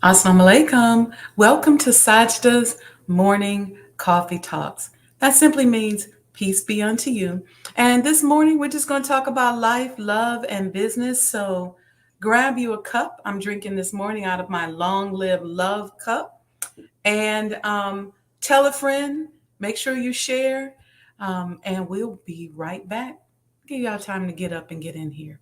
Assalamu alaikum. Welcome to Sajdah's Morning Coffee Talks. That simply means peace be unto you. And this morning, we're just going to talk about life, love, and business. So grab you a cup. I'm drinking this morning out of my Long Live Love cup. And tell a friend, make sure you share, and we'll be right back. Give y'all time to get up and get in here.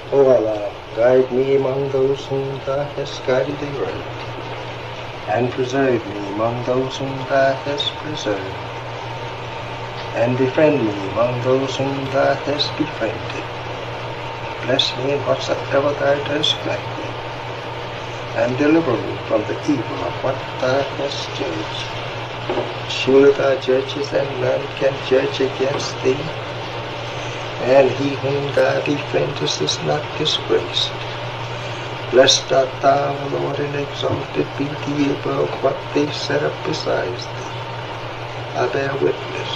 O Allah, guide me among those whom Thou hast guided aright, and preserve me among those whom Thou hast preserved, and befriend me among those whom Thou hast befriended. Bless me in whatsoever Thou dost grant me, and deliver me from the evil of what Thou hast judged. Surely Thou judgest, and none can judge against Thee, and he whom Thou befriendest is not disgraced. Blessed art Thou, O Lord, and exalted be Thee above what they set up besides Thee. I bear witness,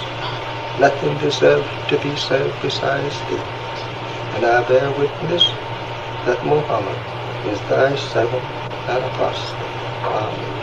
nothing deserves to be served besides Thee, and I bear witness that Muhammad is Thy servant and apostle. Amen.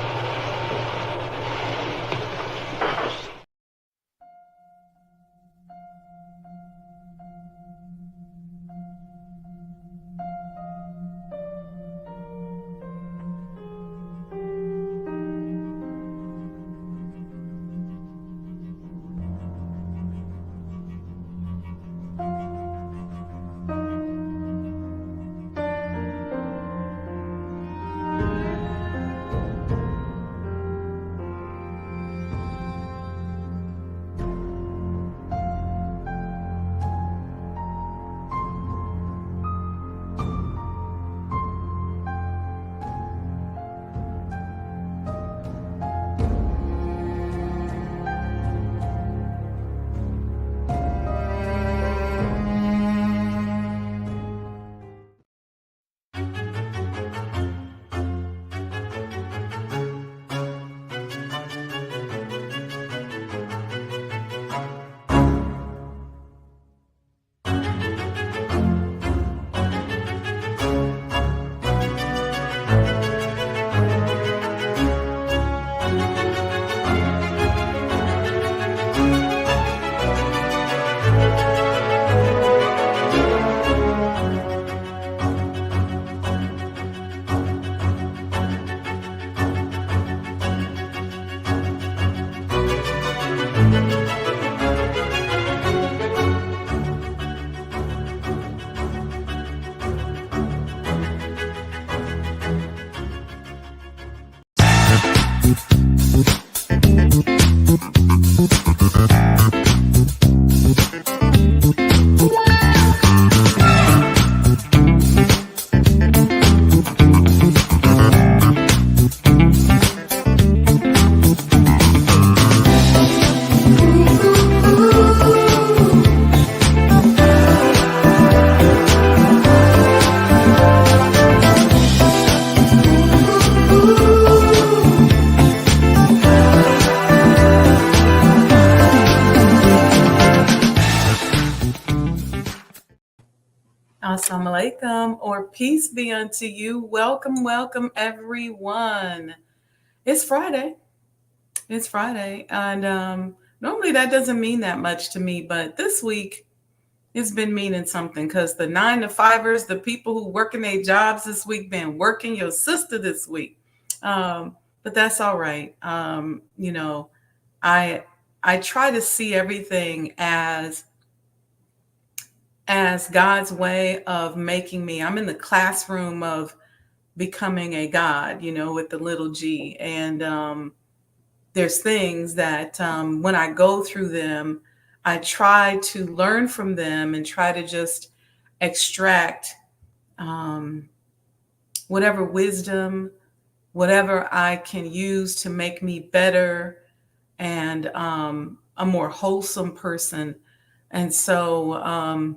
Assalamu alaikum, or peace be unto you. Welcome, welcome, everyone. It's Friday. It's Friday. And normally that doesn't mean that much to me, but this week it's been meaning something because the 9 to 5ers, the people who working their jobs this week, been working your sister this week. But that's all right. I I try to see everything as God's way of making me. I'm in the classroom of becoming a God, with the little g. And there's things that when I go through them, I try to learn from them and try to just extract um, whatever wisdom, whatever I can use to make me better and a more wholesome person. And so,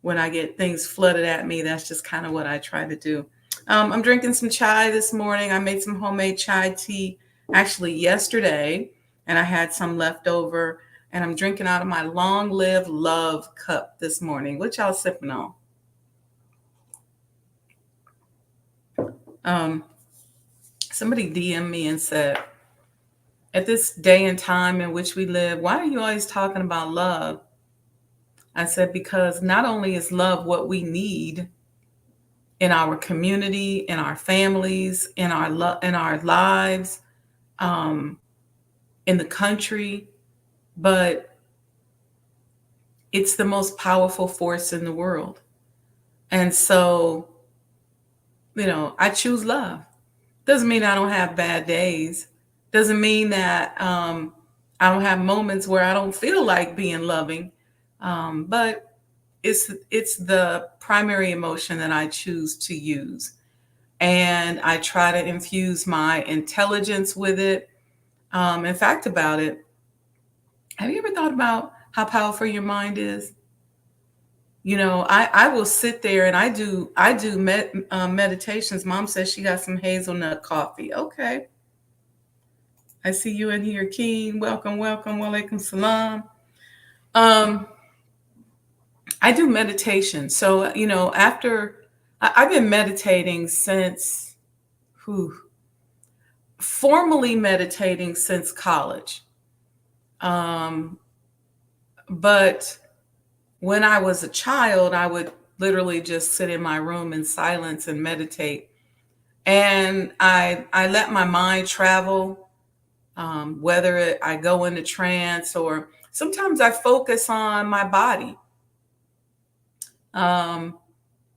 when I get things flooded at me, that's just kind of what I try to do. I'm drinking some chai this morning. I made some homemade chai tea actually yesterday, and I had some left over. And I'm drinking out of my Long Live Love cup this morning. What y'all sipping on? Um, Somebody DM me and said, at this day and time in which we live, why are you always talking about love? I said, because not only is love what we need in our community, in our families, in our lives, um, in the country, but it's the most powerful force in the world. And so, I choose love. Doesn't mean I don't have bad days. Doesn't mean that I don't have moments where I don't feel like being loving. But it's the primary emotion that I choose to use. And I try to infuse my intelligence with it. In fact, about it, have you ever thought about how powerful your mind is? I will sit there and I do meditations. Mom says she got some hazelnut coffee. Okay, I see you in here, Keen. Welcome, welcome. Walaikum salam. Um, I do meditation. So after I've been meditating since, whew, formally meditating since college. Um, but when I was a child, I would literally just sit in my room in silence and meditate. And I let my mind travel, I go into trance or sometimes I focus on my body, um,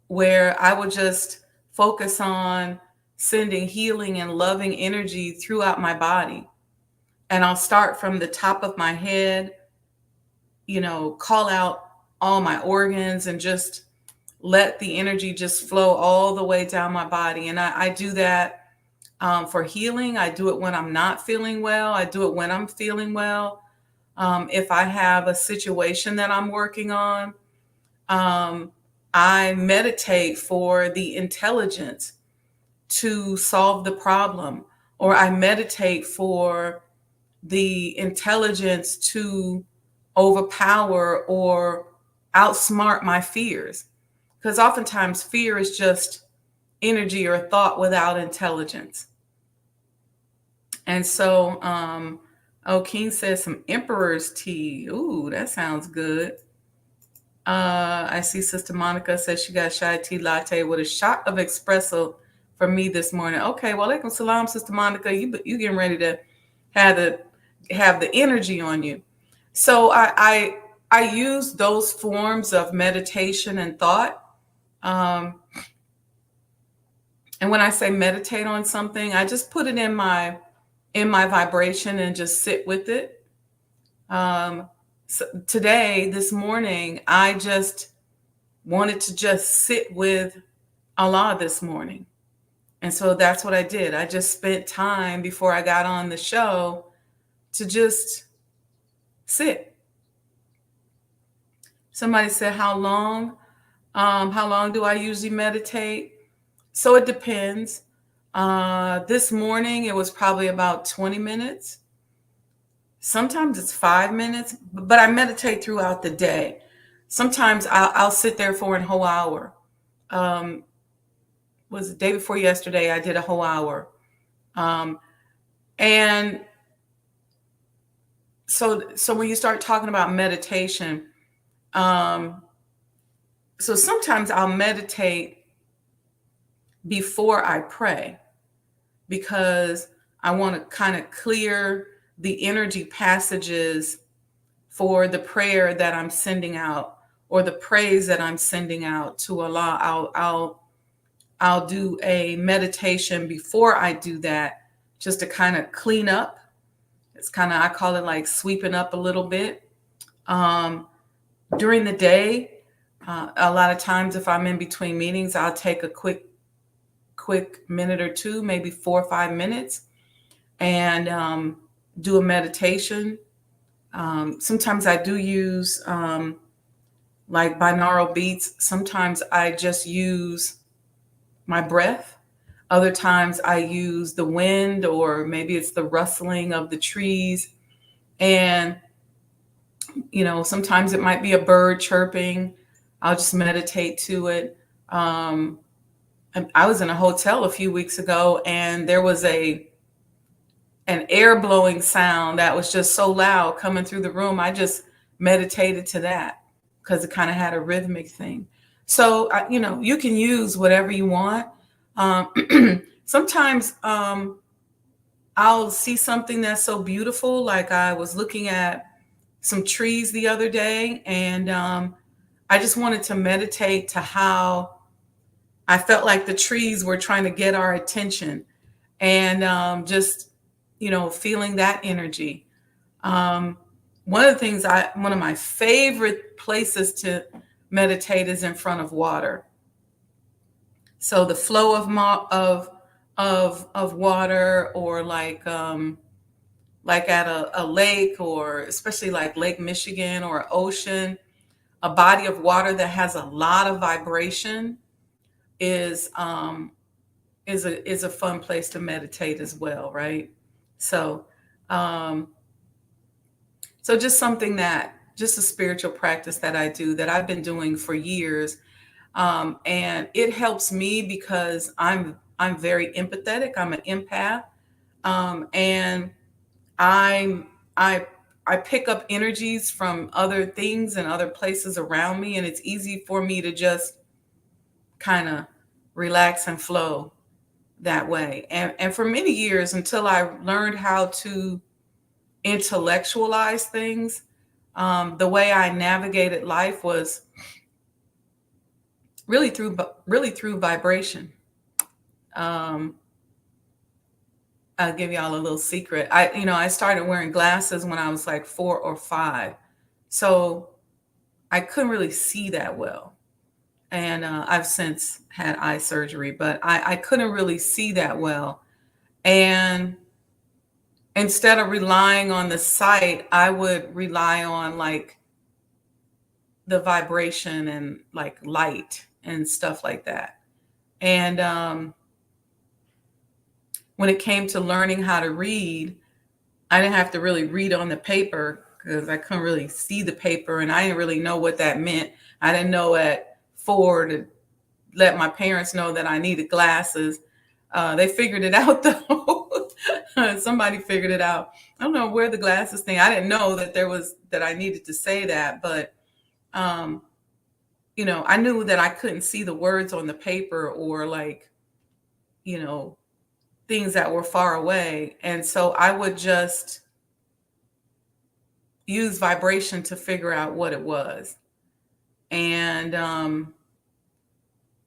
where I would just focus on sending healing and loving energy throughout my body. And I'll start from the top of my head, call out all my organs and just let the energy just flow all the way down my body. And I do that for healing. I do it when I'm not feeling well. I do it when I'm feeling well. If I have a situation that I'm working on, um, I meditate for the intelligence to solve the problem, or I meditate for the intelligence to overpower or outsmart my fears. Because oftentimes fear is just energy or thought without intelligence. And so, King says some emperor's tea. Ooh, that sounds good. I see Sister Monica says she got chai tea latte with a shot of espresso for me this morning. Okay, well, alaikum salam, Sister Monica. You getting ready to have the have the energy on you. So I use those forms of meditation and thought. Um, and when I say meditate on something, I just put it in my vibration and just sit with it. So today, this morning, I just wanted to just sit with Allah this morning. And so that's what I did. I just spent time before I got on the show to just sit. Somebody said, how long? How long do I usually meditate? So it depends. This morning, it was probably about 20 minutes. Sometimes it's 5 minutes, but I meditate throughout the day. Sometimes I'll sit there for a whole hour. Um, was the day before yesterday? I did a whole hour, um, and so when you start talking about meditation, um, so sometimes I'll meditate before I pray because I want to kind of clear the energy passages for the prayer that I'm sending out or the praise that I'm sending out to Allah. I'll do a meditation before I do that just to kind of clean up. It's kind of, I call it like sweeping up a little bit. Um, During the day, a lot of times if I'm in between meetings, I'll take a quick minute or two, maybe 4 or 5 minutes, and do a meditation. Sometimes I do use like binaural beats. Sometimes I just use my breath. Other times I use the wind, or maybe it's the rustling of the trees. And, sometimes it might be a bird chirping. I'll just meditate to it. Um, I was in a hotel a few weeks ago, and there was an air blowing sound that was just so loud coming through the room. I just meditated to that because it kind of had a rhythmic thing. So, you can use whatever you want. Sometimes I'll see something that's so beautiful. Like I was looking at some trees the other day, and I just wanted to meditate to how I felt like the trees were trying to get our attention, and just, feeling that energy. Um, one of my favorite places to meditate is in front of water. So the flow of water, or like at a lake, or especially like Lake Michigan or ocean, a body of water that has a lot of vibration is a fun place to meditate as well, right? So um, so just a spiritual practice that I do, that I've been doing for years. And it helps me because I'm very empathetic. I'm an empath, and I'm I pick up energies from other things and other places around me, and it's easy for me to just kind of relax and flow that way. And for many years, until I learned how to intellectualize things, the way I navigated life was really through vibration. Um, I'll give y'all a little secret. I started wearing glasses when I was like 4 or 5, so I couldn't really see that well. And I've since had eye surgery, but I couldn't really see that well. And instead of relying on the sight, I would rely on like the vibration and like light and stuff like that. And when it came to learning how to read, I didn't have to really read on the paper because I couldn't really see the paper, and I didn't really know what that meant. I didn't know at 4 to let my parents know that I needed glasses. They figured it out though. Somebody figured it out. I don't know where the glasses thing. I didn't know that I needed to say that, but um, I knew that I couldn't see the words on the paper, or like, you know, things that were far away. And so I would just use vibration to figure out what it was. And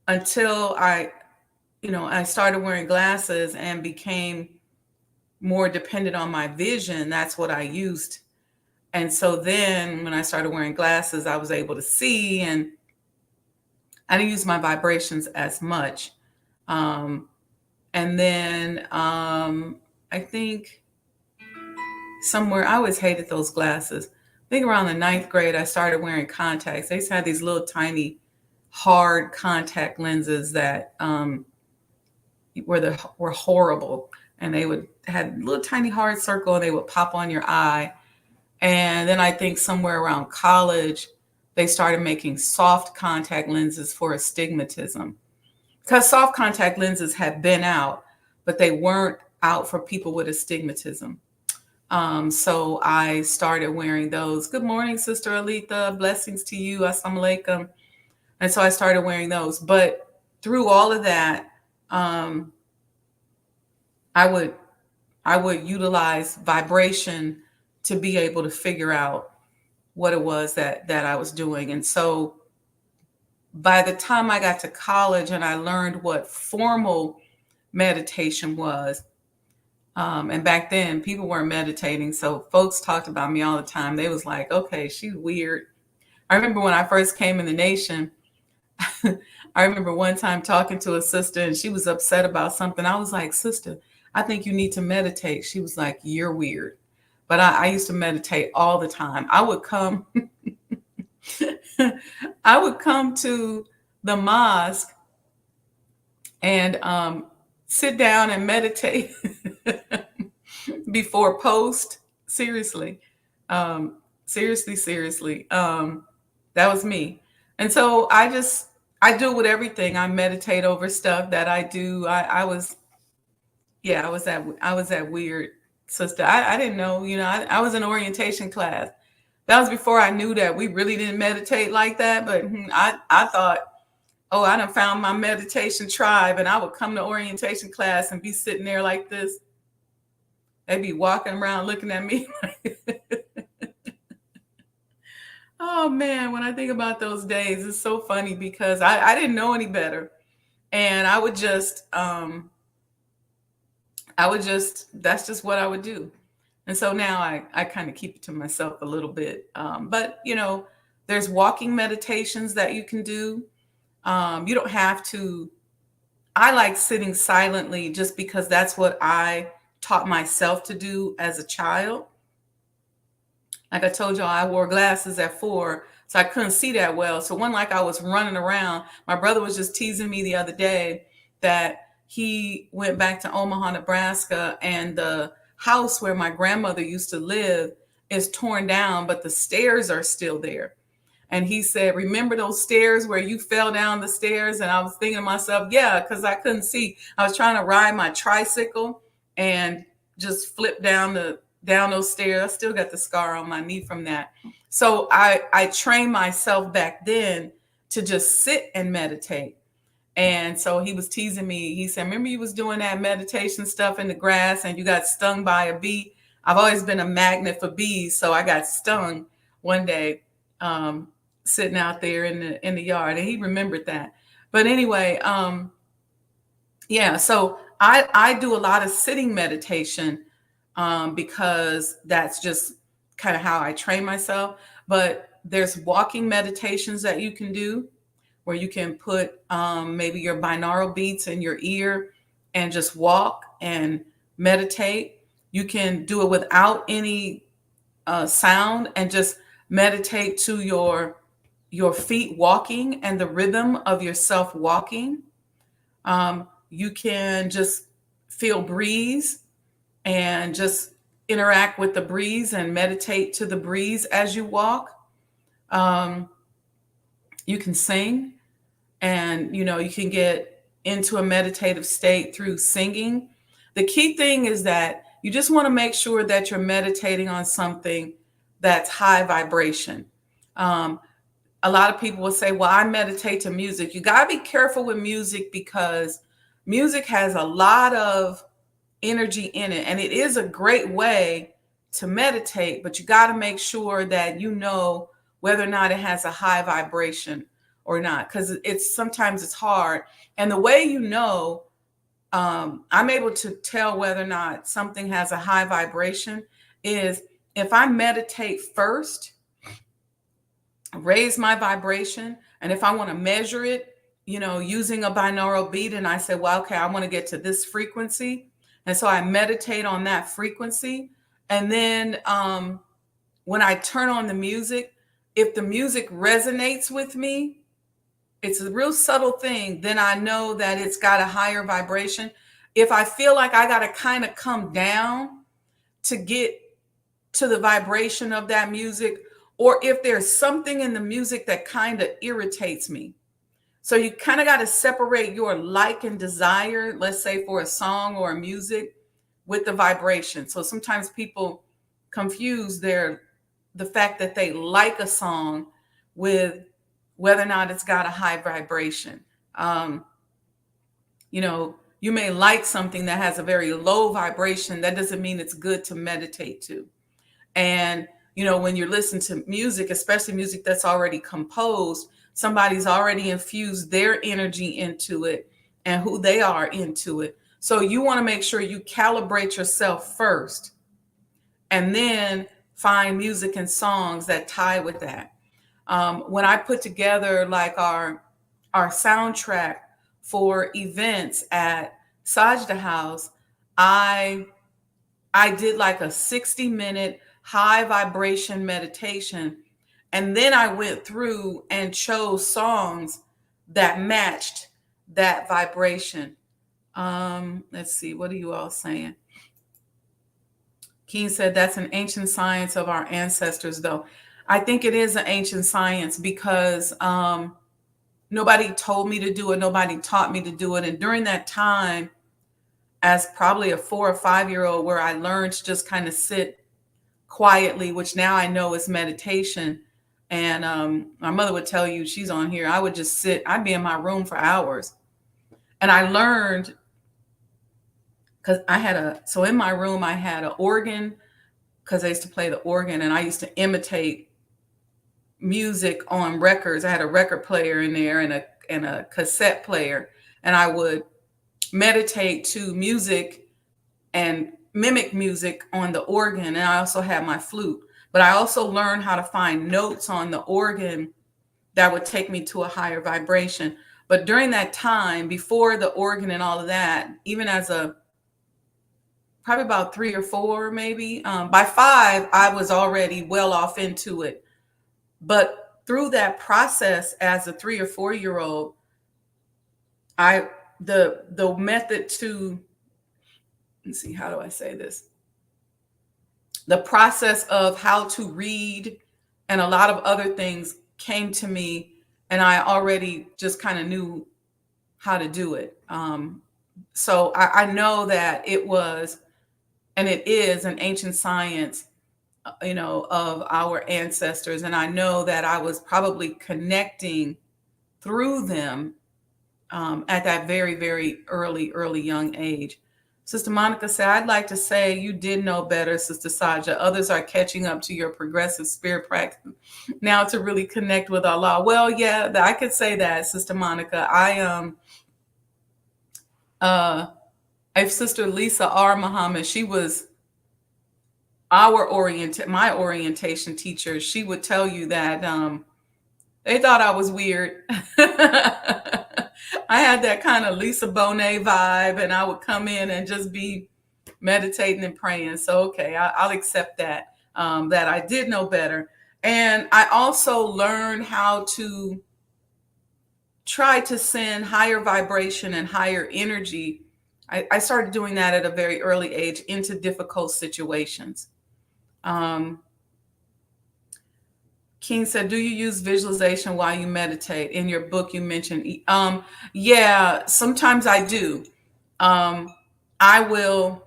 until I started wearing glasses and became more dependent on my vision, that's what I used. And so then when I started wearing glasses, I was able to see, and I didn't use my vibrations as much. And then I think somewhere, I always hated those glasses. I think around the ninth grade, I started wearing contacts. They used to have these little tiny hard contact lenses that were horrible, and they would had a little tiny hard circle, and they would pop on your eye. And then I think somewhere around college, they started making soft contact lenses for astigmatism, because soft contact lenses had been out, but they weren't out for people with astigmatism. So I started wearing those. Good morning, Sister Alita. Blessings to you. Assalamu alaikum. And so I started wearing those. But through all of that, um, I would I would utilize vibration to be able to figure out what it was that I was doing. And so by the time I got to college and I learned what formal meditation was, and back then people weren't meditating, so folks talked about me all the time. They was like, "Okay, she's weird." I remember when I first came in the nation. I remember one time talking to a sister and she was upset about something. I was like, "Sister, I think you need to meditate." She was like, "You're weird." But I used to meditate all the time. I would come, I would come to the mosque and sit down and meditate before post. Seriously, um, seriously. That was me. And so I do it with everything. I meditate over stuff that I do. I was, yeah, I was that weird sister. I didn't know, I was in orientation class. That was before I knew that we really didn't meditate like that. But I thought, oh, I done found my meditation tribe, and I would come to orientation class and be sitting there like this. They'd be walking around looking at me. Oh man, when I think about those days, it's so funny because I didn't know any better. And I would just, that's just what I would do. And so now I kind of keep it to myself a little bit. But, there's walking meditations that you can do. You don't have to. I like sitting silently just because that's what I taught myself to do as a child. Like I told y'all, I wore glasses at 4, so I couldn't see that well. So one, like I was running around. My brother was just teasing me the other day that he went back to Omaha, Nebraska, and the house where my grandmother used to live is torn down, but the stairs are still there. And he said, "Remember those stairs where you fell down the stairs?" And I was thinking to myself, yeah, because I couldn't see. I was trying to ride my tricycle and just flip down those stairs. I still got the scar on my knee from that. So I trained myself back then to just sit and meditate. And so he was teasing me. He said, "Remember you was doing that meditation stuff in the grass and you got stung by a bee?" I've always been a magnet for bees, so I got stung one day, sitting out there in the yard, and he remembered that. But anyway, yeah. So I do a lot of sitting meditation, because that's just kind of how I train myself. But there's walking meditations that you can do where you can put, maybe your binaural beats in your ear and just walk and meditate. You can do it without any sound and just meditate to your feet walking and the rhythm of yourself walking. You can just feel breeze and just interact with the breeze and meditate to the breeze as you walk. Um, you can sing, and you can get into a meditative state through singing. The key thing is that you just want to make sure that you're meditating on something that's high vibration. Um, a lot of people will say, "Well, I meditate to music." You got to be careful with music because music has a lot of energy in it, and it is a great way to meditate, but you got to make sure that you know whether or not it has a high vibration or not, because it's sometimes it's hard. And the way I'm able to tell whether or not something has a high vibration is if I meditate first, raise my vibration, and if I want to measure it, using a binaural beat, and I say, well, okay, I want to get to this frequency, and so I meditate on that frequency, and then when I turn on the music, if the music resonates with me, it's a real subtle thing, then I know that it's got a higher vibration. If I feel like I got to kind of come down to get to the vibration of that music, or if there's something in the music that kind of irritates me. So you kind of got to separate your like and desire, let's say for a song or a music, with the vibration. So sometimes people confuse the fact that they like a song with whether or not it's got a high vibration. Um, you may like something that has a very low vibration. That doesn't mean it's good to meditate to. And, when you're listening to music, especially music that's already composed, somebody's already infused their energy into it and who they are into it. So you want to make sure you calibrate yourself first and then find music and songs that tie with that. When I put together like our soundtrack for events at Sajdah House, I did like a 60-minute high vibration meditation. And then I went through and chose songs that matched that vibration. Let's see, what are you all saying? Keen said that's an ancient science of our ancestors, though. I think it is an ancient science because nobody told me to do it. Nobody taught me to do it. And during that time, as probably a 4 or 5 year old, where I learned to just kind of sit quietly, which now I know is meditation. And my mother would tell you, she's on here, I would just sit, I'd be in my room for hours. And I learned because so in my room, I had an organ because I used to play the organ and I used to imitate music on records. I had a record player in there and a cassette player. And I would meditate to music and mimic music on the organ. And I also had my flute. But I also learned how to find notes on the organ that would take me to a higher vibration. But during that time, before the organ and all of that, even as probably about 3 or 4, maybe, by 5, I was already well off into it. But through that process as a 3 or 4 year old, the method to, let's see, how do I say this? The process of how to read and a lot of other things came to me, and I already just kind of knew how to do it. So I know that it was, and it is an ancient science, of our ancestors. And I know that I was probably connecting through them at that very, very early young age. Sister Monica said, I'd like to say you did know better, Sister Sajdah. Others are catching up to your progressive spirit practice now to really connect with Allah. Well, yeah, I could say that, Sister Monica. If Sister Lisa R. Muhammad, she was my orientation teacher. She would tell you that they thought I was weird. I had that kind of Lisa Bonet vibe, and I would come in and just be meditating and praying. So, okay, I'll accept that, that I did know better. And I also learned how to try to send higher vibration and higher energy. I started doing that at a very early age into difficult situations. King said, do you use visualization while you meditate? In your book, you mentioned, yeah, sometimes I do. I will.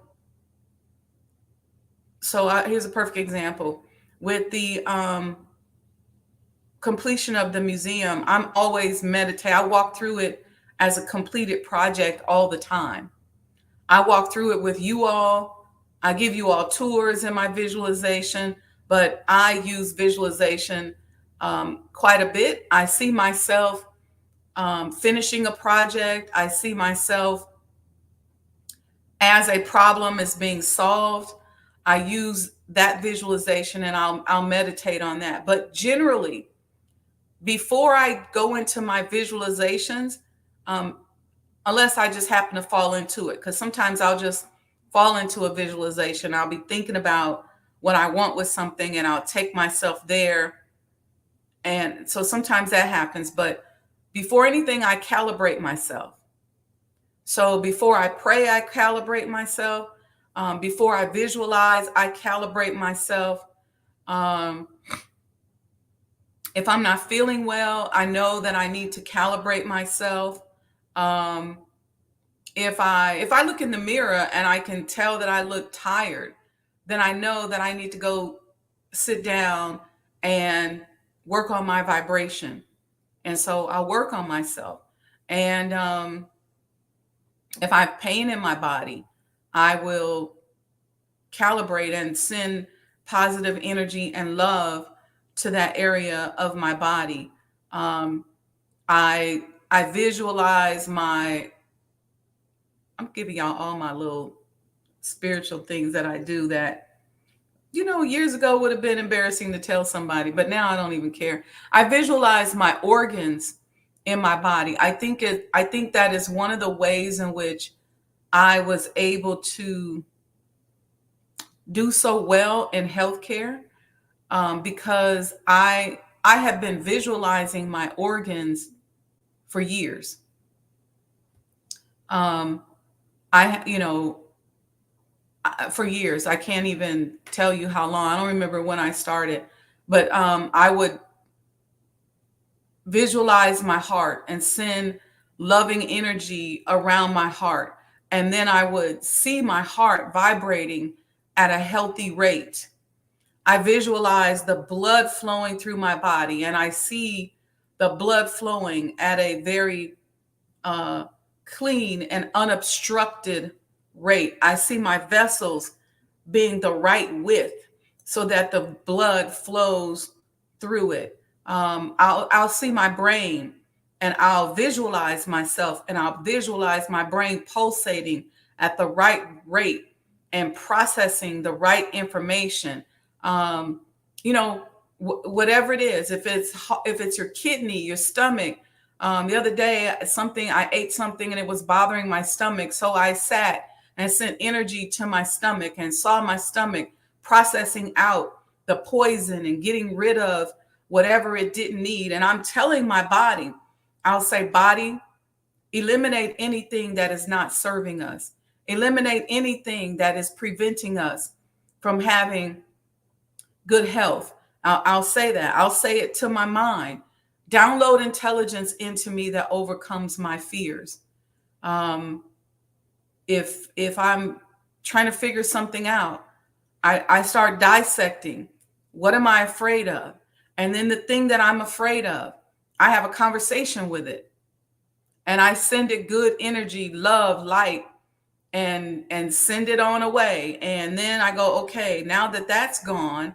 So here's a perfect example. With the completion of the museum, I'm always meditate. I walk through it as a completed project all the time. I walk through it with you all. I give you all tours in my visualization, but I use visualization quite a bit. I see myself finishing a project. I see myself as a problem is being solved. I use that visualization and I'll meditate on that. But generally, before I go into my visualizations, unless I just happen to fall into it, because sometimes I'll just fall into a visualization. I'll be thinking about what I want with something and I'll take myself there. And so sometimes that happens. But before anything, I calibrate myself. So before I pray, I calibrate myself. Before I visualize, I calibrate myself. If I'm not feeling well, I know that I need to calibrate myself. Um, if I look in the mirror and I can tell that I look tired, then I know that I need to go sit down and work on my vibration. And so I'll work on myself. And if I have pain in my body, I will calibrate and send positive energy and love to that area of my body. Um, I visualize my. I'm giving y'all all my little spiritual things that I do that years ago would have been embarrassing to tell somebody, but now I don't even care. I visualize my organs in my body. I think that is one of the ways in which I was able to do so well in healthcare, because I have been visualizing my organs for years. Um, for years. I can't even tell you how long. I don't remember when I started, but I would visualize my heart and send loving energy around my heart. And then I would see my heart vibrating at a healthy rate. I visualize the blood flowing through my body, and I see the blood flowing at a very uh, clean and unobstructed rate. I see my vessels being the right width so that the blood flows through it. I'll see my brain, and I'll visualize myself, and I'll visualize my brain pulsating at the right rate and processing the right information. Um, Whatever it is, if it's your kidney, your stomach. The other day, I ate something and it was bothering my stomach, so I sat and sent energy to my stomach and saw my stomach processing out the poison and getting rid of whatever it didn't need. And I'm telling my body, I'll say, body, eliminate anything that is not serving us, eliminate anything that is preventing us from having good health. I'll say that. I'll say it to my mind. Download intelligence into me that overcomes my fears. Um, if I'm trying to figure something out, I start dissecting. What am I afraid of? And then the thing that I'm afraid of, I have a conversation with it, and I send it good energy, love, light, and send it on away. And then I go, okay, now that that's gone,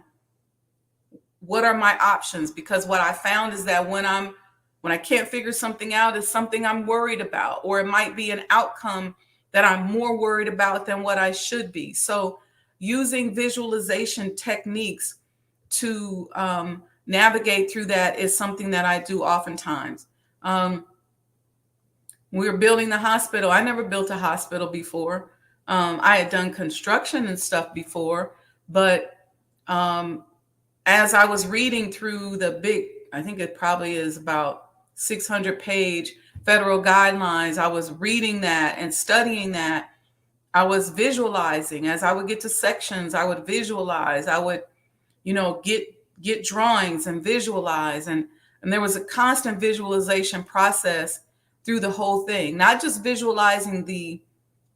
what are my options? Because what I found is that when I can't figure something out, it's something I'm worried about, or it might be an outcome that I'm more worried about than what I should be. So using visualization techniques to navigate through that is something that I do oftentimes. We were building the hospital. I never built a hospital before. I had done construction and stuff before, but um, as I was reading through the big, I think it probably is about 600-page federal guidelines, I was reading that and studying that. I was visualizing. As I would get to sections, I would visualize. I would, get drawings and visualize. And there was a constant visualization process through the whole thing, not just visualizing the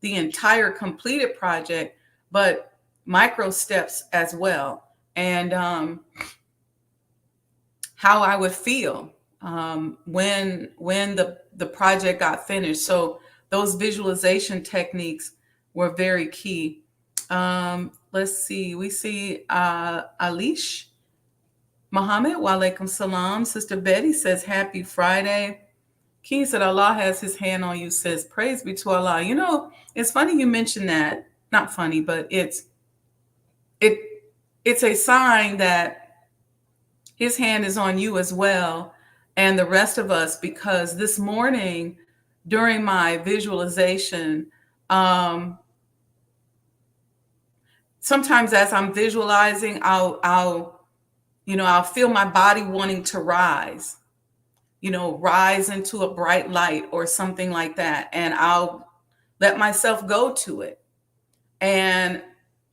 entire completed project, but micro steps as well. And how I would feel when the project got finished. So those visualization techniques were very key. Let's see. We see Alish Muhammad. Wa alaikum salam. Sister Betty says, Happy Friday. King said, Allah has his hand on you, says, praise be to Allah. It's funny you mentioned that. Not funny, but it it's a sign that his hand is on you as well, and the rest of us, because this morning during my visualization, um, sometimes as I'm visualizing, I'll feel my body wanting to rise, rise into a bright light or something like that, and I'll let myself go to it. And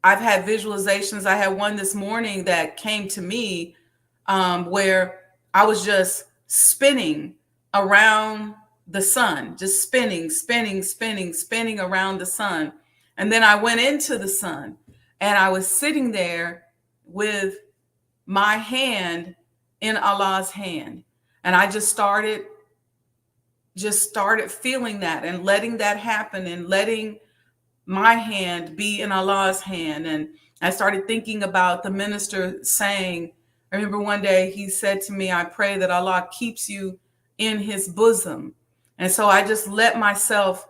I've had visualizations. I had one this morning that came to me, where I was just spinning around the sun, just spinning, spinning, spinning, spinning around the sun. And then I went into the sun and I was sitting there with my hand in Allah's hand. And I just started feeling that and letting that happen and letting my hand be in Allah's hand. And I started thinking about the minister saying, I remember one day he said to me, I pray that Allah keeps you in his bosom. And so I just let myself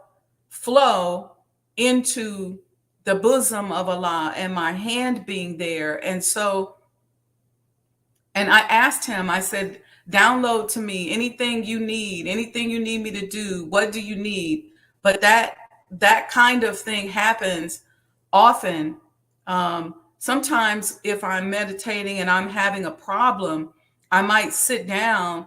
flow into the bosom of Allah and my hand being there. And I asked him, I said, download to me anything you need me to do. What do you need? But that kind of thing happens often. Sometimes if I'm meditating and I'm having a problem, I might sit down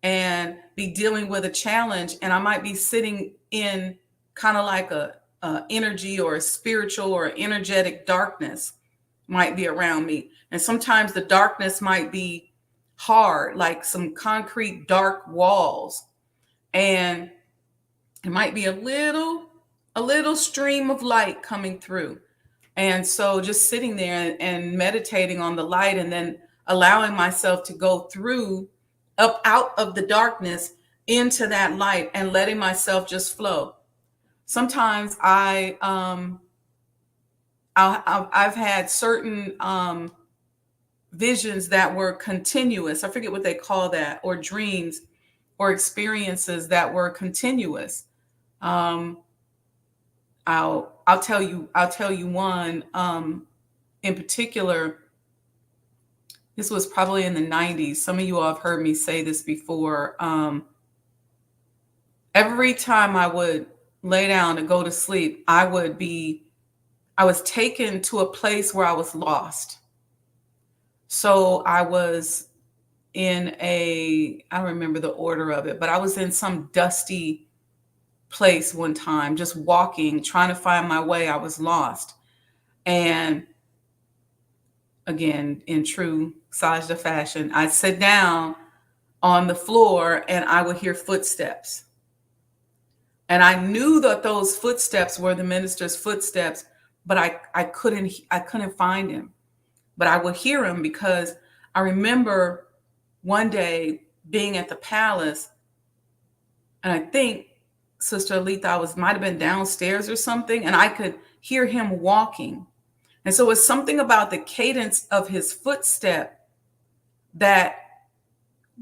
and be dealing with a challenge, and I might be sitting in kind of like a energy or a spiritual or energetic darkness might be around me. And sometimes the darkness might be hard, like some concrete dark walls. And it might be a little stream of light coming through. And so just sitting there and meditating on the light and then allowing myself to go through up out of the darkness into that light and letting myself just flow. Sometimes I've had certain visions that were continuous. I forget what they call that, or dreams or experiences that were continuous. Um, I'll tell you one in particular. This was probably in the 90s. Some of you all have heard me say this before. Every time I would lay down to go to sleep, I was taken to a place where I was lost. So I was I don't remember the order of it, but I was in some dusty place one time, just walking, trying to find my way. I was lost. And again, in true Sajdah fashion, I'd sit down on the floor and I would hear footsteps. And I knew that those footsteps were the minister's footsteps, but I couldn't find him. But I would hear him because I remember one day being at the palace, and I think Sister Alita, might have been downstairs or something, and I could hear him walking. And so it's something about the cadence of his footstep that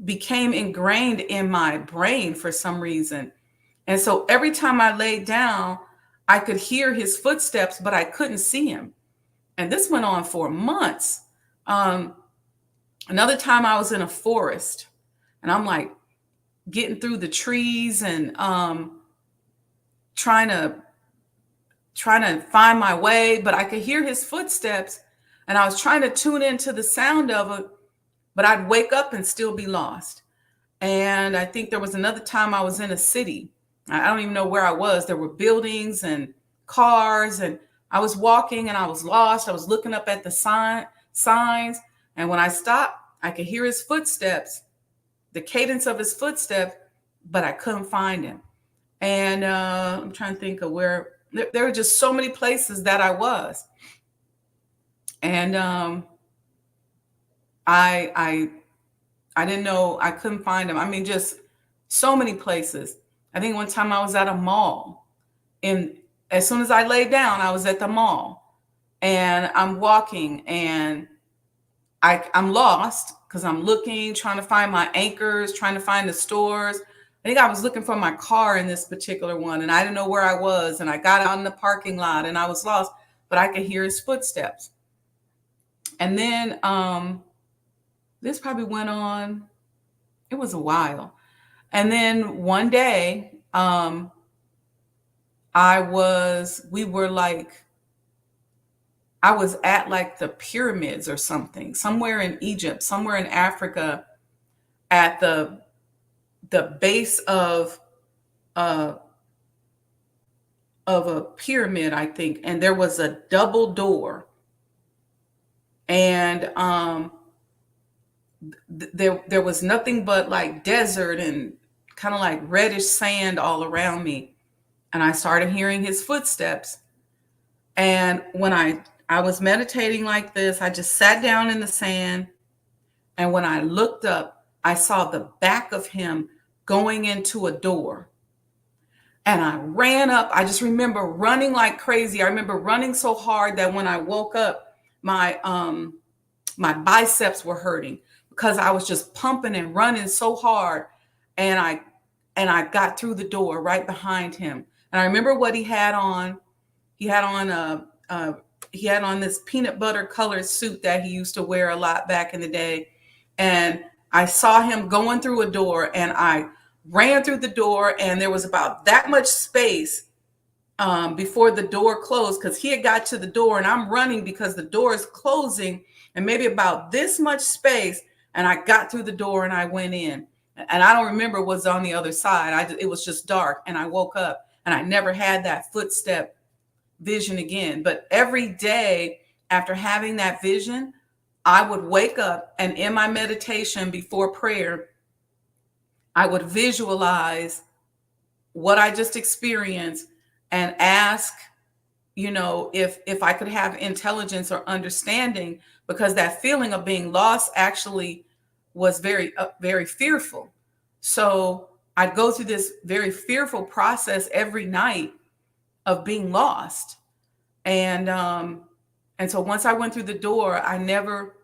became ingrained in my brain for some reason. And so every time I laid down, I could hear his footsteps, but I couldn't see him. And this went on for months. Um, Another time I was in a forest and I'm like getting through the trees and trying to find my way, but I could hear his footsteps and I was trying to tune into the sound of it, but I'd wake up and still be lost. And I think there was another time I was in a city. I don't even know where I was. There were buildings and cars, and I was walking and I was lost. I was looking up at the signs. And when I stopped, I could hear his footsteps, the cadence of his footsteps, but I couldn't find him. And I'm trying to think of where. There were just so many places that I was. And I didn't know, I couldn't find him. I mean, just so many places. I think one time I was at a mall, and as soon as I laid down, I was at the mall and I'm walking and I'm lost because I'm looking, trying to find my anchors, trying to find the stores. I think I was looking for my car in this particular one, and I didn't know where I was. And I got out in the parking lot and I was lost, but I could hear his footsteps. And then this probably went on, it was a while. And then one day, I was at like the pyramids or something, somewhere in Egypt, somewhere in Africa, at the base of a pyramid, I think, and there was a double door. And there was nothing but like desert and kind of like reddish sand all around me. And I started hearing his footsteps. And when I was meditating like this, I just sat down in the sand. And when I looked up, I saw the back of him going into a door. And I ran up. I just remember running like crazy. I remember running so hard that when I woke up, my biceps were hurting because I was just pumping and running so hard. And I got through the door right behind him. And I remember what he had on. He had on he had on this peanut butter colored suit that he used to wear a lot back in the day. And I saw him going through a door, and I ran through the door, and there was about that much space before the door closed, because he had got to the door and I'm running because the door is closing, and maybe about this much space. And I got through the door and I went in. And I don't remember what was on the other side. It was just dark, and I woke up and I never had that footstep vision again. But every day after having that vision, I would wake up, and in my meditation before prayer, I would visualize what I just experienced and ask, if I could have intelligence or understanding, because that feeling of being lost actually was very fearful. So I'd go through this very fearful process every night of being lost. And so once I went through the door, I never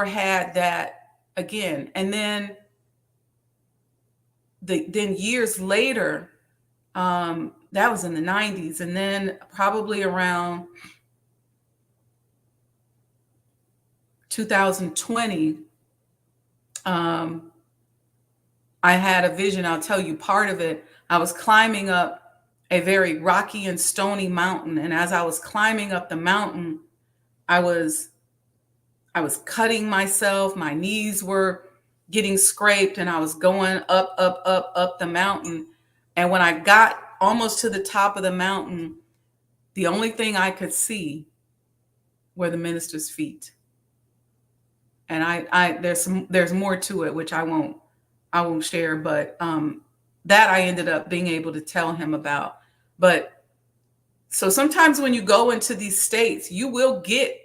had that again. And then years later, that was in the 90s, and then probably around 2020, I had a vision. I'll tell you part of it. I was climbing up a very rocky and stony mountain, and as I was climbing up the mountain, I was cutting myself. My knees were getting scraped, and I was going up the mountain. And when I got almost to the top of the mountain, the only thing I could see were the minister's feet. And there's more to it, which I won't share, but that I ended up being able to tell him about. But so sometimes when you go into these states, you will get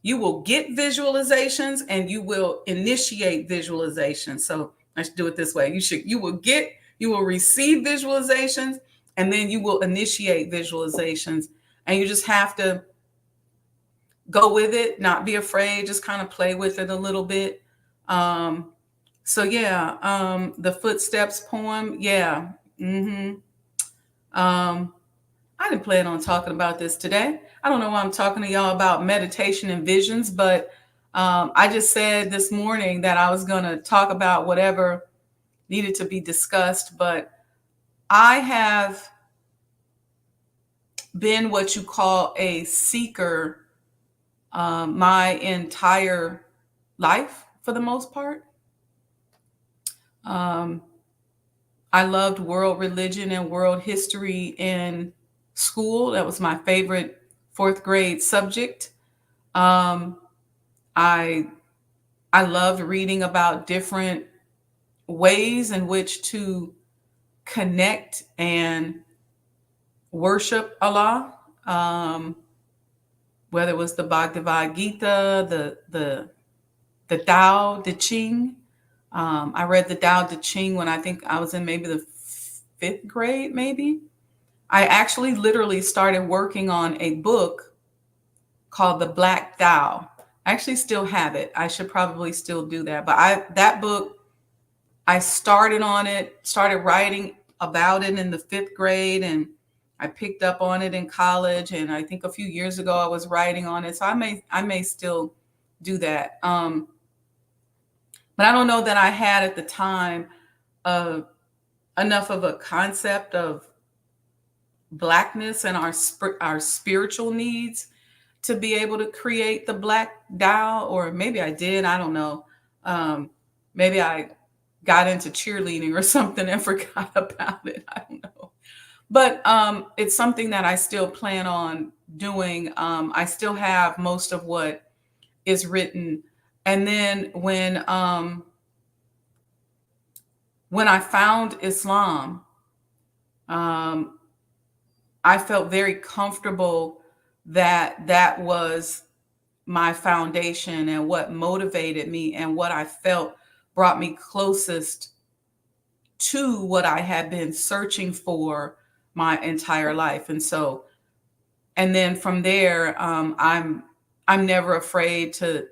visualizations, and you will initiate visualizations. So I should do it this way. You will receive visualizations, and then you will initiate visualizations. And you just have to go with it, not be afraid, just kind of play with it a little bit. So yeah, the footsteps poem. Yeah. I didn't plan on talking about this today. I don't know why I'm talking to y'all about meditation and visions, but I just said this morning that I was going to talk about whatever needed to be discussed. But I have been what you call a seeker my entire life, for the most part. I loved world religion and world history in school. That was my favorite fourth grade subject. I loved reading about different ways in which to connect and worship Allah. Whether it was the Bhagavad Gita, the Tao Te Ching. I read the Tao Te Ching when I think I was in maybe the fifth grade, maybe. I actually literally started working on a book called The Black Tao. I actually still have it. I should probably still do that. But that book, I started on it, started writing about it in the fifth grade, and I picked up on it in college. And I think a few years ago I was writing on it. So I may still do that. But I don't know that I had at the time enough of a concept of Blackness and our spiritual needs to be able to create the Black Tao. Or maybe I did. I don't know. Maybe I got into cheerleading or something and forgot about it. I don't know. But it's something that I still plan on doing. I still have most of what is written And then when I found Islam, um, I felt very comfortable that that was my foundation and what motivated me and what I felt brought me closest to what I had been searching for my entire life. And so, and then from there, I'm never afraid to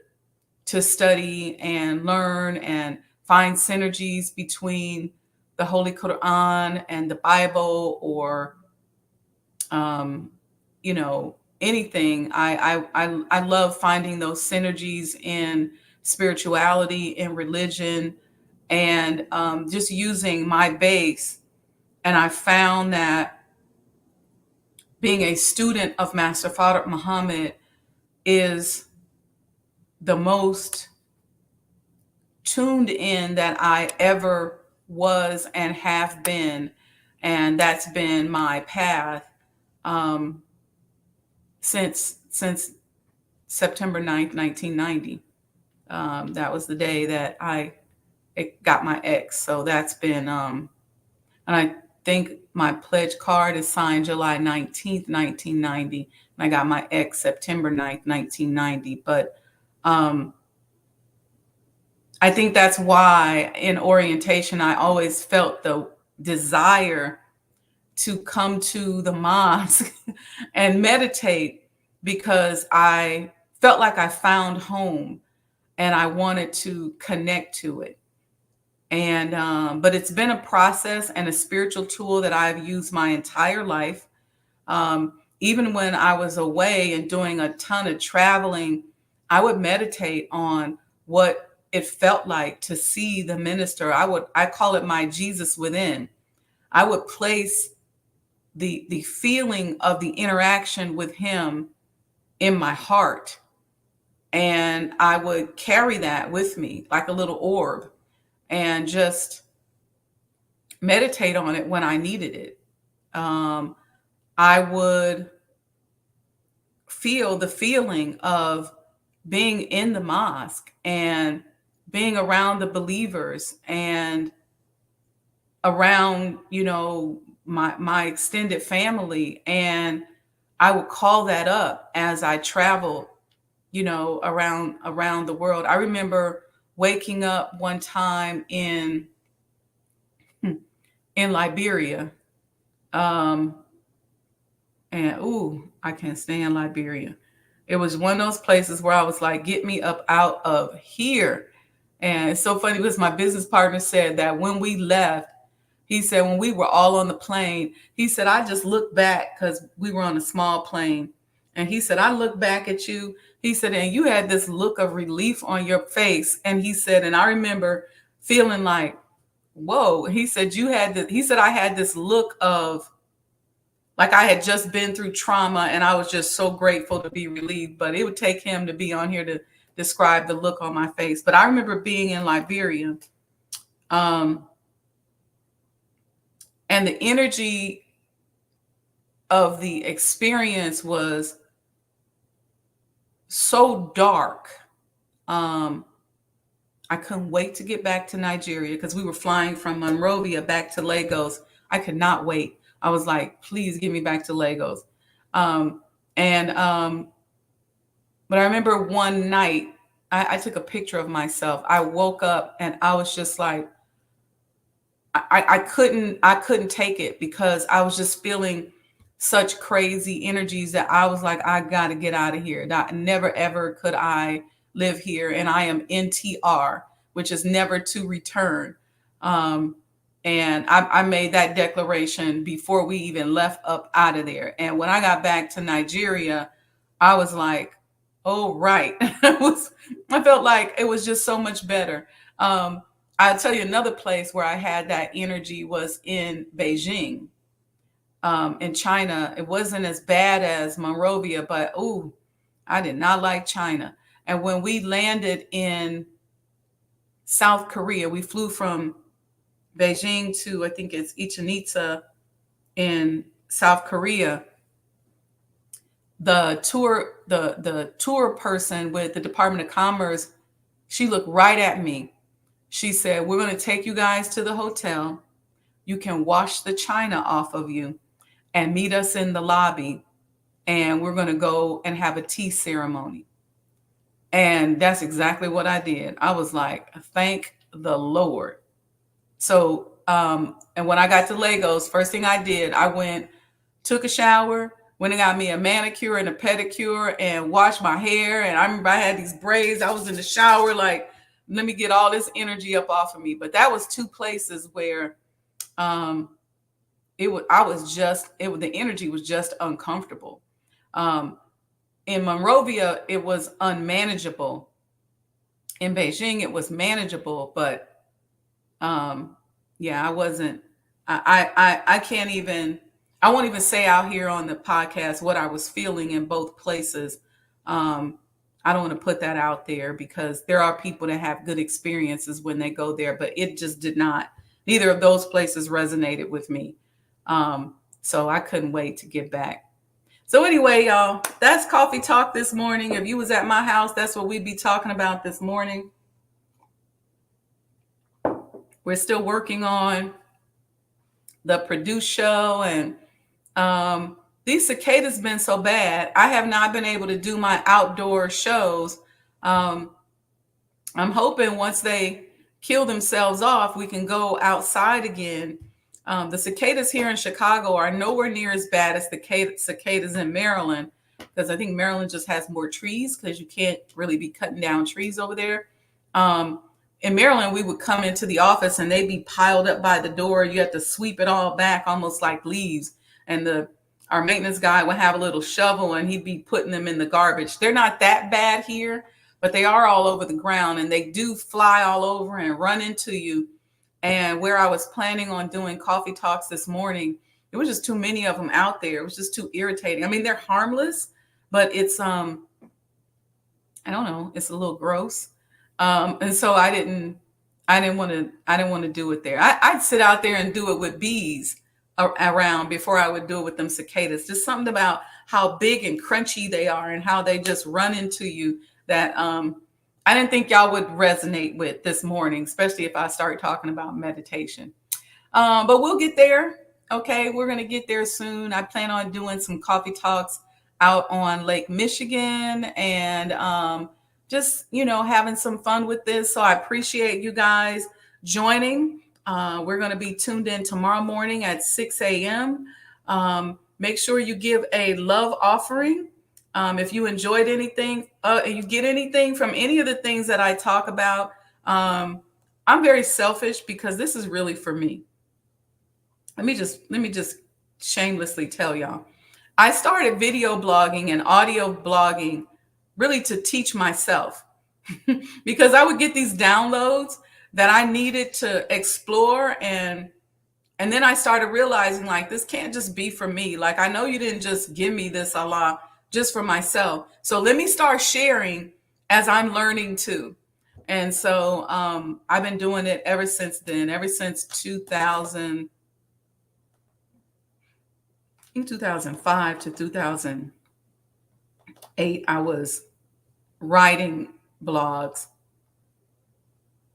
study and learn and find synergies between the Holy Quran and the Bible, or um, you know, anything. I love finding those synergies in spirituality, in religion, and just using my base. And I found that being a student of Master Fard Muhammad is the most tuned in that I ever was and have been. And that's been my path um, since September 9th, 1990. That was the day that I got my ex. So that's been, and I think my pledge card is signed July 19th, 1990. And I got my ex September 9th, 1990. But um, I think that's why in orientation, I always felt the desire to come to the mosque and meditate, because I felt like I found home and I wanted to connect to it. And, but it's been a process and a spiritual tool that I've used my entire life. Um, Even when I was away and doing a ton of traveling, I would meditate on what it felt like to see the minister. I call it my Jesus within. I would place the feeling of the interaction with him in my heart, and I would carry that with me like a little orb and just meditate on it when I needed it. Um, I would feel the feeling of being in the mosque and being around the believers and around, my extended family. And I would call that up as I traveled, around the world. I remember waking up one time in Liberia. Um, and ooh, I can't stand Liberia. It was one of those places where I was like, get me up out of here. And it's so funny because my business partner said that when we left, he said, when we were all on the plane, he said, I just looked back because we were on a small plane. And he said, I looked back at you. He said, and you had this look of relief on your face. And he said, and I remember feeling like, whoa. He said, he said, I had this look of like I had just been through trauma and I was just so grateful to be relieved. But it would take him to be on here to describe the look on my face. But I remember being in Liberia, um, and the energy of the experience was so dark. Um, I couldn't wait to get back to Nigeria because we were flying from Monrovia back to Lagos. I could not wait. I was like, please get me back to Lagos. Um, and But I remember one night, I took a picture of myself. I woke up and I was just like, I couldn't take it because I was just feeling such crazy energies that I was like, I got to get out of here. That never ever could I live here, and I am NTR, which is never to return. Um, and I made that declaration before we even left up out of there. And when I got back to Nigeria, I was like, oh right, I felt like it was just so much better. Um, I'll tell you another place where I had that energy was in Beijing, in China. It wasn't as bad as Monrovia, but ooh, I did not like China. And when we landed in South Korea, we flew from Beijing to, I think it's Chichen Itza in South Korea. The tour person with the Department of Commerce She looked right at me. She said, "We're going to take you guys to the hotel. You can wash the china off of you and meet us in the lobby. And we're going to go and have a tea ceremony." And that's exactly what I did. I was like, thank the Lord. So, and when I got to Lagos, first thing I did, I went, took a shower, went and got me a manicure and a pedicure and washed my hair. And I remember I had these braids. I was in the shower, like, let me get all this energy up off of me. But that was two places where um, the energy was just uncomfortable. Um, in Monrovia, it was unmanageable. In Beijing, it was manageable, but um, yeah, I wasn't. I can't even. I won't even say out here on the podcast what I was feeling in both places. Um, I don't want to put that out there because there are people that have good experiences when they go there, but it just did not. Neither of those places resonated with me. So I couldn't wait to get back. So anyway, y'all, that's coffee talk this morning. If you was at my house, that's what we'd be talking about this morning. We're still working on the produce show, and these cicadas been so bad. I have not been able to do my outdoor shows. Um, I'm hoping once they kill themselves off, we can go outside again. The cicadas here in Chicago are nowhere near as bad as the cicadas in Maryland, because I think Maryland just has more trees because you can't really be cutting down trees over there. Um, in Maryland, we would come into the office and they'd be piled up by the door. You have to sweep it all back almost like leaves. And our maintenance guy would have a little shovel and he'd be putting them in the garbage. They're not that bad here, but they are all over the ground and they do fly all over and run into you. And where I was planning on doing coffee talks this morning, it was just too many of them out there. It was just too irritating. I mean, they're harmless, but it's I don't know, it's a little gross. And so I didn't want to do it there. I'd sit out there and do it with bees around before I would do it with them cicadas. Just something about how big and crunchy they are and how they just run into you that I didn't think y'all would resonate with this morning, especially if I start talking about meditation. But we'll get there. Okay, we're going to get there soon. I plan on doing some coffee talks out on Lake Michigan and just, having some fun with this. So I appreciate you guys joining. We're going to be tuned in tomorrow morning at 6 a.m. Make sure you give a love offering. If you enjoyed anything, you get anything from any of the things that I talk about. I'm very selfish because this is really for me. Let me just shamelessly tell y'all. I started video blogging and audio blogging really to teach myself because I would get these downloads that I needed to explore, and then I started realizing, like, this can't just be for me. Like, I know you didn't just give me this a lot just for myself. So let me start sharing as I'm learning too. And so I've been doing it ever since then, ever since 2005 to 2008, I was writing blogs.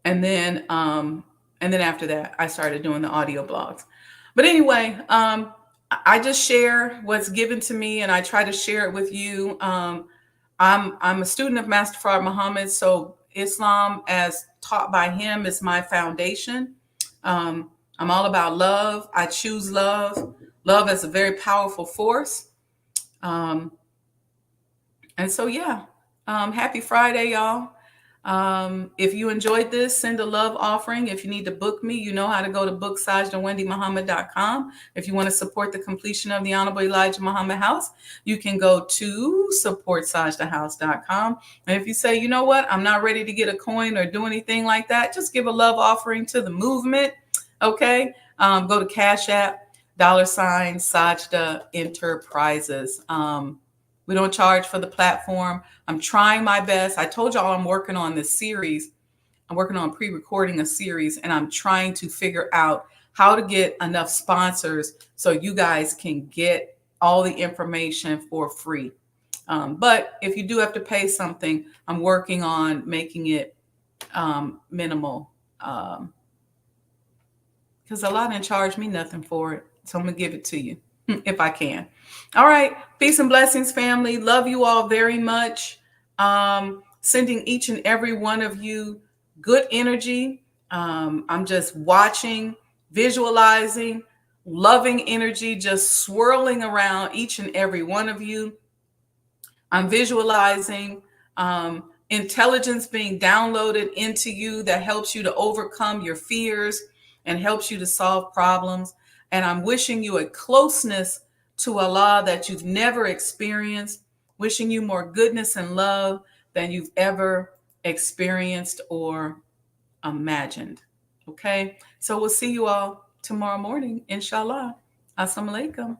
And then after that, I started doing the audio blogs. But anyway, I just share what's given to me and I try to share it with you. I'm a student of Master Fard Muhammad, so Islam as taught by him is my foundation. I'm all about love. I choose love. Love is a very powerful force. And so, yeah, happy Friday, y'all. If you enjoyed this, send a love offering. If you need to book me, you know how to go to book SajdahWendyMuhammad.com. If you want to support the completion of the Honorable Elijah Muhammad House, you can go to supportSajdahHouse.com. And if you say, you know what, I'm not ready to get a coin or do anything like that, just give a love offering to the movement. Okay. Go to Cash App, $Sajdah Enterprises. We don't charge for the platform. I'm trying my best. I told y'all I'm working on this series. I'm working on pre-recording a series, and I'm trying to figure out how to get enough sponsors so you guys can get all the information for free. But if you do have to pay something, I'm working on making it minimal, um, because Allah didn't charge me nothing for it. So I'm gonna give it to you if I can. All right, peace and blessings, family. Love you all very much. Sending each and every one of you good energy. I'm just watching, visualizing, loving energy just swirling around each and every one of you. I'm visualizing intelligence being downloaded into you that helps you to overcome your fears and helps you to solve problems. And I'm wishing you a closeness to Allah that you've never experienced, wishing you more goodness and love than you've ever experienced or imagined. Okay, so we'll see you all tomorrow morning, inshallah. Assalamu alaikum.